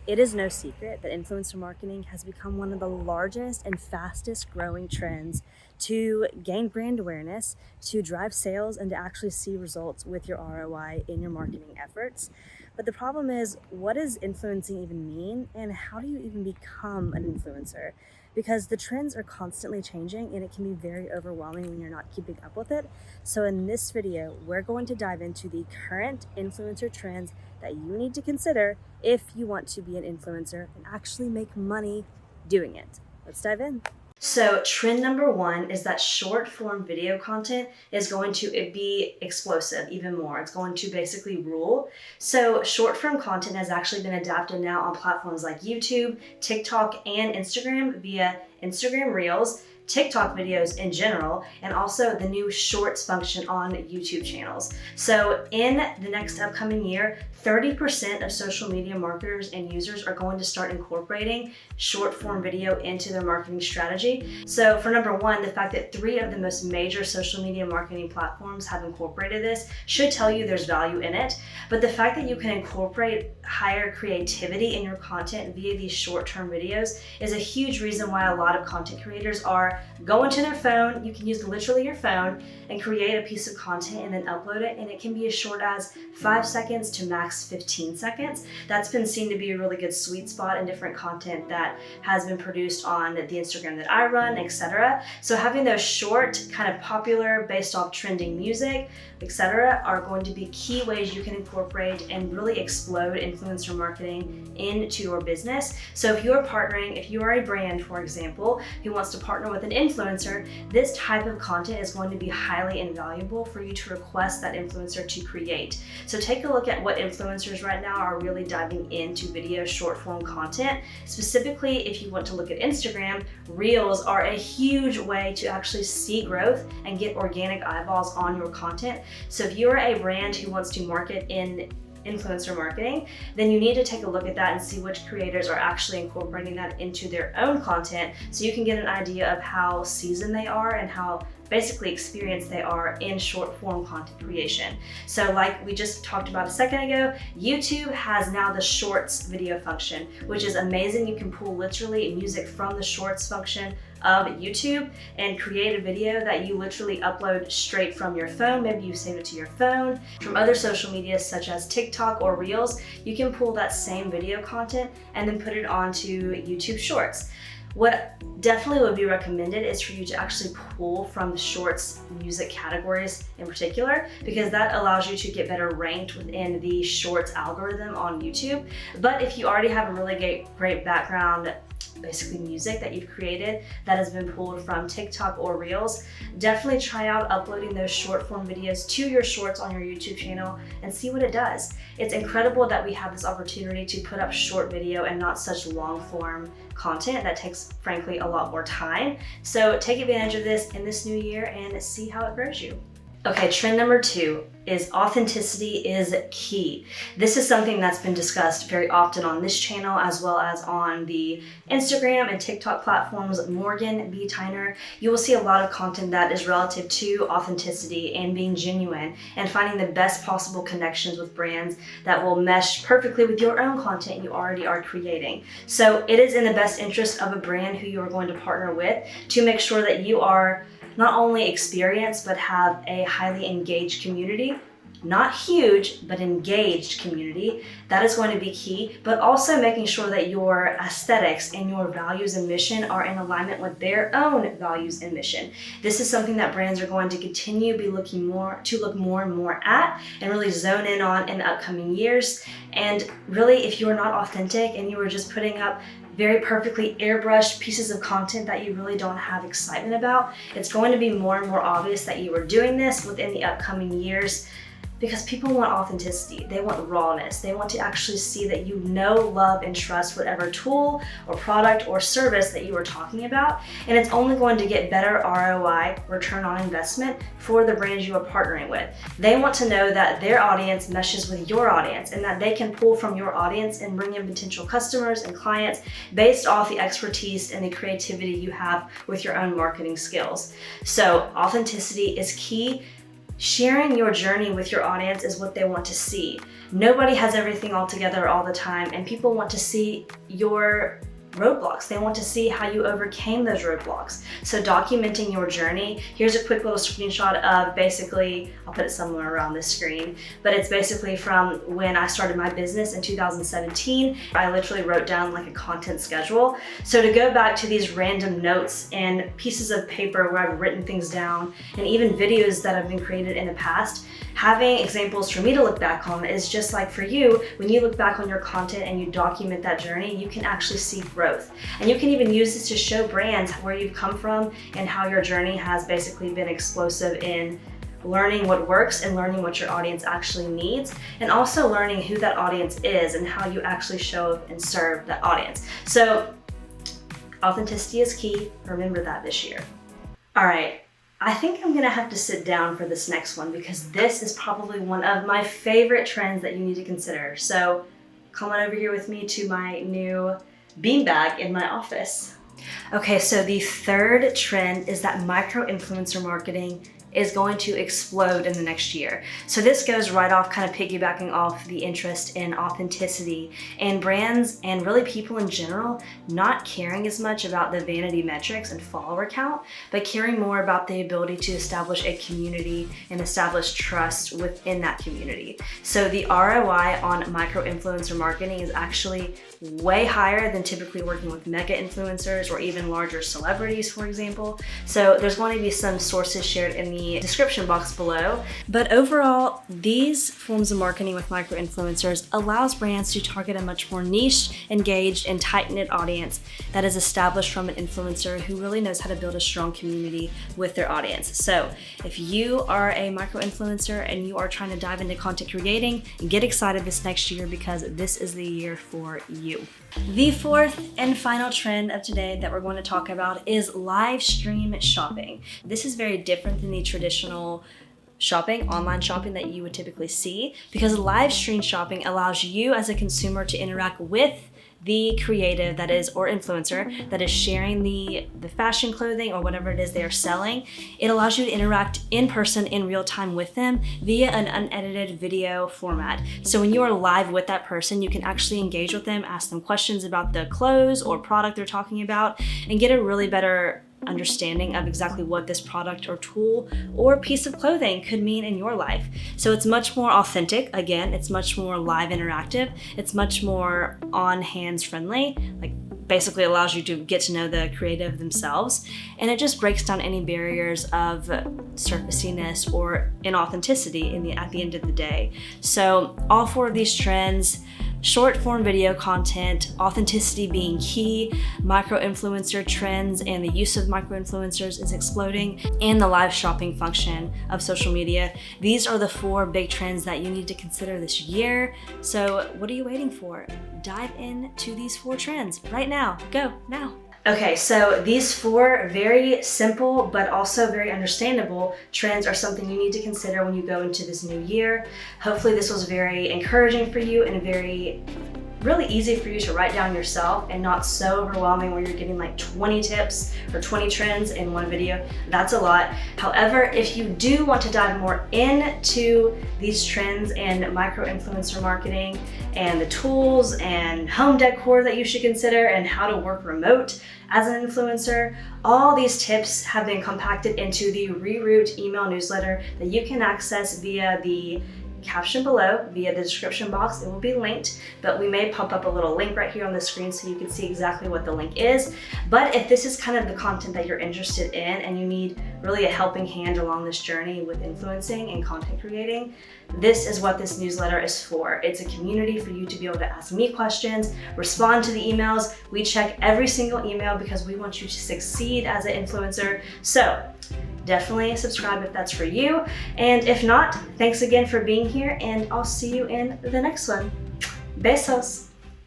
It is no secret that influencer marketing has become one of the largest and fastest growing trends to gain brand awareness, to drive sales, and to actually see results with your ROI in your marketing efforts. But the problem is, what does influencing even mean, and how do you even become an influencer? Because the trends are constantly changing and it can be very overwhelming when you're not keeping up with it. So in this video, we're going to dive into the current influencer trends that you need to consider if you want to be an influencer and actually make money doing it. Let's dive in. So trend number one is that short form video content is going to be explosive even more. It's going to basically rule. So short form content has actually been adapted now on platforms like YouTube, TikTok, and Instagram via Instagram Reels, TikTok videos in general, and also the new shorts function on YouTube channels. So in the next upcoming year, 30% of social media marketers and users are going to start incorporating short form video into their marketing strategy. So for number one, the fact that 3 of the most major social media marketing platforms have incorporated this should tell you there's value in it. But the fact that you can incorporate higher creativity in your content via these short-term videos is a huge reason why a lot of content creators are going to their phone. You can use literally your phone and create a piece of content and then upload it, and it can be as short as 5 seconds to max 15 seconds. That's been seen to be a really good sweet spot in different content that has been produced on the Instagram that I run, etc. So having those short, kind of popular, based off trending music, etc., are going to be key ways you can incorporate and really explode influencer marketing into your business. So if you're partnering, if you are a brand, for example, who wants to partner with an influencer, this type of content is going to be highly invaluable for you to request that influencer to create. So take a look at what influencers right now are really diving into video short form content. Specifically, if you want to look at Instagram, Reels are a huge way to actually see growth and get organic eyeballs on your content. So if you're a brand who wants to market in influencer marketing, then you need to take a look at that and see which creators are actually incorporating that into their own content, so you can get an idea of how seasoned they are and how basically experienced they are in short form content creation. So like we just talked about a second ago, YouTube has now the shorts video function, which is amazing. You can pull literally music from the shorts function of YouTube and create a video that you literally upload straight from your phone. Maybe you save it to your phone. From other social media such as TikTok or Reels, you can pull that same video content and then put it onto YouTube Shorts. What definitely would be recommended is for you to actually pull from the shorts music categories in particular, because that allows you to get better ranked within the shorts algorithm on YouTube. But if you already have a really great background, basically music that you've created that has been pulled from TikTok or Reels, definitely try out uploading those short form videos to your shorts on your YouTube channel and see what it does. It's incredible that we have this opportunity to put up short video and not such long form content that takes, frankly, a lot more time. So take advantage of this in this new year and see how it grows you. Okay, trend number 2 is authenticity is key. This is something that's been discussed very often on this channel as well as on the Instagram and TikTok platforms. Morgan B. Tyner, you will see a lot of content that is relative to authenticity and being genuine and finding the best possible connections with brands that will mesh perfectly with your own content you already are creating. So it is in the best interest of a brand who you are going to partner with to make sure that you are not only experienced, but have a highly engaged community. Not huge, but engaged community. That is going to be key, but also making sure that your aesthetics and your values and mission are in alignment with their own values and mission. This is something that brands are going to continue to look more and more at and really zone in on in the upcoming years. And really, if you're not authentic and you are just putting up very perfectly airbrushed pieces of content that you really don't have excitement about, it's going to be more and more obvious that you are doing this within the upcoming years, because people want authenticity. They want rawness. They want to actually see that you know, love, and trust whatever tool or product or service that you are talking about. And it's only going to get better ROI, return on investment, for the brands you are partnering with. They want to know that their audience meshes with your audience and that they can pull from your audience and bring in potential customers and clients based off the expertise and the creativity you have with your own marketing skills. So authenticity is key. Sharing your journey with your audience is what they want to see. Nobody has everything all together all the time, and people want to see your roadblocks. They want to see how you overcame those roadblocks. So documenting your journey, here's a quick little screenshot of basically, I'll put it somewhere around this screen, but it's basically from when I started my business in 2017. I literally wrote down like a content schedule. So to go back to these random notes and pieces of paper where I've written things down, and even videos that have been created in the past, having examples for me to look back on is just like for you, when you look back on your content and you document that journey, you can actually see growth. And you can even use this to show brands where you've come from and how your journey has basically been explosive in learning what works and learning what your audience actually needs, and also learning who that audience is and how you actually show up and serve that audience. So authenticity is key. Remember that this year. All right. I think I'm gonna have to sit down for this next one because this is probably one of my favorite trends that you need to consider. So come on over here with me to my new beanbag in my office. Okay, so the third trend is that micro-influencer marketing is going to explode in the next year. So this goes right off, kind of piggybacking off the interest in authenticity and brands and really people in general not caring as much about the vanity metrics and follower count, but caring more about the ability to establish a community and establish trust within that community. So the ROI on micro-influencer marketing is actually way higher than typically working with mega influencers or even larger celebrities, for example. So there's going to be some sources shared in the description box below. But overall, these forms of marketing with micro-influencers allows brands to target a much more niche, engaged, and tight-knit audience that is established from an influencer who really knows how to build a strong community with their audience. So if you are a micro-influencer and you are trying to dive into content creating, get excited this next year because this is the year for you. The fourth and final trend of today that we're going to talk about is live stream shopping. This is very different than the traditional shopping, online shopping that you would typically see, because live stream shopping allows you as a consumer to interact with the creative that is, or influencer that is sharing the fashion, clothing, or whatever it is they are selling. It allows you to interact in person in real time with them via an unedited video format. So when you are live with that person, you can actually engage with them, ask them questions about the clothes or product they're talking about, and get a really better understanding of exactly what this product or tool or piece of clothing could mean in your life. So it's much more authentic. Again, it's much more live interactive. It's much more on hands friendly, like basically allows you to get to know the creative themselves. And it just breaks down any barriers of surfaciness or inauthenticity at the end of the day. So all four of these trends, short form video content, authenticity being key, micro-influencer trends and the use of micro-influencers is exploding, and the live shopping function of social media. These are the four big trends that you need to consider this year. So what are you waiting for? Dive into these four trends right now. Go now. Okay, so these four very simple but also very understandable trends are something you need to consider when you go into this new year. Hopefully this was very encouraging for you and really easy for you to write down yourself and not so overwhelming where you're getting like 20 tips or 20 trends in one video. That's a lot. However, if you do want to dive more into these trends and micro-influencer marketing and the tools and home decor that you should consider and how to work remote as an influencer, all these tips have been compacted into the Reroute email newsletter that you can access via the caption below, via the description box. It will be linked, but we may pop up a little link right here on the screen so you can see exactly what the link is. But if this is kind of the content that you're interested in and you need really a helping hand along this journey with influencing and content creating, this is what this newsletter is for. It's a community for you to be able to ask me questions, respond to the emails. We check every single email because we want you to succeed as an influencer. So definitely subscribe if that's for you. And if not, thanks again for being here, and I'll see you in the next one. Besos.